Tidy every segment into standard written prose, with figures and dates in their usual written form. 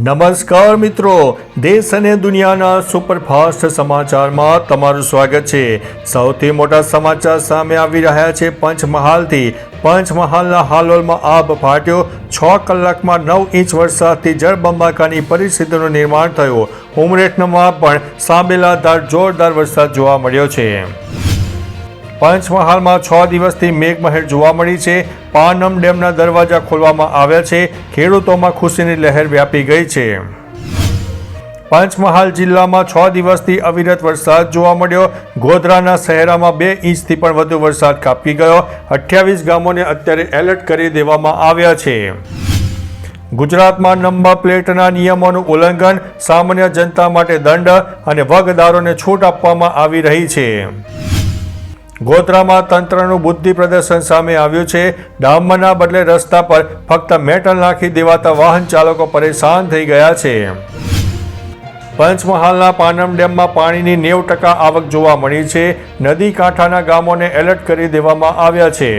નમસ્કાર મિત્રો, દેશ અને દુનિયાના સુપરફાસ્ટ સમાચારમાં તમારું સ્વાગત છે। સૌથી મોટા સમાચાર સામે આવી રહ્યા છે પંચમહાલથી। પંચમહાલના હાલોલમાં આભ ફાટ્યો। 6 કલાકમાં 9 ઇંચ વરસાદથી જળબંબાકારની પરિસ્થિતિનું નિર્માણ થયું। ઉમરેઠમાં પણ સાબેલાધાર જોરદાર વરસાદ જોવા મળ્યો છે। પંચમહાલમાં 6 દિવસથી મેઘમહેર જોવા મળી છે। પાનમ ડેમના દરવાજા ખોલવામાં આવ્યા છે। ખેડૂતોમાં ખુશીની લહેર વ્યાપી ગઈ છે। પંચમહાલ જિલ્લામાં 6 દિવસથી અવિરત વરસાદ જોવા મળ્યો। ગોધરાના શહેરામાં 2 ઇંચથી પણ વધુ વરસાદ ખાબકી ગયો। 28 ગામોને અત્યારે એલર્ટ કરી દેવામાં આવ્યા છે। ગુજરાતમાં નંબર પ્લેટના નિયમોનું ઉલ્લંઘન, સામાન્ય જનતા માટે દંડ અને વગદારોને છૂટ આપવામાં આવી રહી છે। ગોધરામાં તંત્રનું બુદ્ધિ પ્રદર્શન સામે આવ્યું છે। ડામરના બદલે રસ્તા પર ફક્ત મેટલ નાખી દેવાતા વાહન ચાલકો પરેશાન થઈ ગયા છે। પંચમહાલના પાનમ ડેમમાં પાણીની 90% આવક જોવા મળી છે। નદી કાંઠાના ગામોને એલર્ટ કરી દેવામાં આવ્યા છે।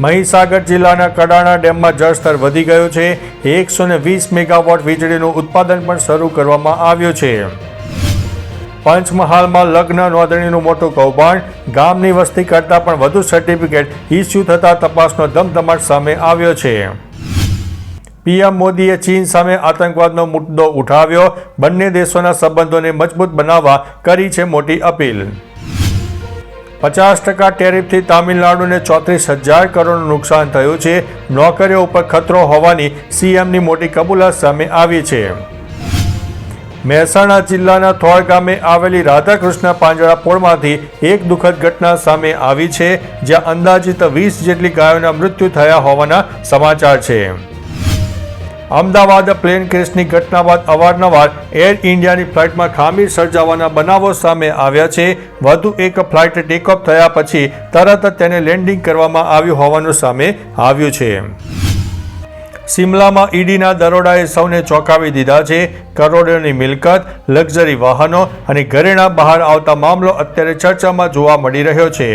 મહીસાગર જિલ્લાના કડાણા ડેમમાં જળસ્તર વધી ગયું છે। 120 મેગાવોટ વીજળીનું ઉત્પાદન પણ શરૂ કરવામાં આવ્યું છે। પંચમહાલમાં લગ્ન નોંધણીનું મોટું કૌભાંડ, ગામની વસ્તી કરતાં પણ વધુ સર્ટિફિકેટ ઇસ્યુ થતાં તપાસનો ધમધમાટ સામે આવ્યો છે। પીએમ મોદીએ ચીન સામે આતંકવાદનો મુદ્દો ઉઠાવ્યો। બંને દેશોના સંબંધોને મજબૂત બનાવવા કરી છે મોટી અપીલ। 50% ટેરિફથી તામિલનાડુને 34,000 કરોડનું નુકસાન થયું છે। નોકરીઓ ઉપર ખતરો હોવાની સીએમની મોટી કબૂલાત સામે આવી છે। મહેસાણા જિલ્લાના થોળ ગામે આવેલી રાધાકૃષ્ણ પાંજરાપોળમાંથી એક દુઃખદ ઘટના સામે આવી છે, જ્યાં અંદાજિત 20 જેટલી ગાયોના મૃત્યુ થયા હોવાના સમાચાર છે। અમદાવાદ પ્લેન ક્રેશની ઘટના બાદ અવારનવાર એર ઇન્ડિયાની ફ્લાઇટમાં ખામી સર્જાવાના બનાવો સામે આવ્યા છે। વધુ એક ફ્લાઇટ ટેકઓફ થયા પછી તરત તેને લેન્ડિંગ કરવામાં આવ્યું હોવાનું સામે આવ્યું છે। શિમલામાં ઈડીના દરોડાએ સૌને ચોંકાવી દીધા છે। કરોડોની મિલકત, લક્ઝરી વાહનો અને ઘરેણાં બહાર આવતા મામલો અત્યારે ચર્ચામાં જોવા મળી રહ્યો છે।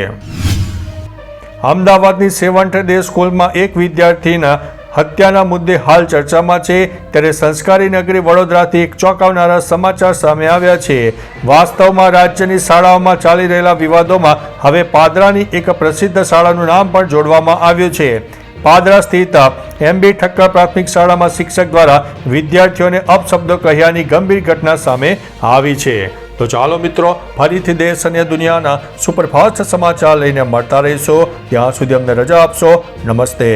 અમદાવાદની સેવન્થ ડે સ્કૂલમાં એક વિદ્યાર્થીના હત્યાના મુદ્દે હાલ ચર્ચામાં છે, ત્યારે સંસ્કારી નગરી વડોદરાથી એક ચોંકાવનારા સમાચાર સામે આવ્યા છે। વાસ્તવમાં રાજ્યની શાળાઓમાં ચાલી રહેલા વિવાદોમાં હવે પાદરાની એક પ્રસિદ્ધ શાળાનું નામ પણ જોડવામાં આવ્યું છે। પાદરા સ્થિત એમબી ઠક્કર પ્રાથમિક શાળામાં શિક્ષક દ્વારા વિદ્યાર્થીઓને અપશબ્દો કહ્યાની ગંભીર ઘટના સામે આવી છે। તો ચાલો મિત્રો, ફરીથી દેશ અને દુનિયાના સુપરફાસ્ટ સમાચાર લઈને મળતા રહીશો। ત્યાં સુધી અમને રજા આપશો। નમસ્તે।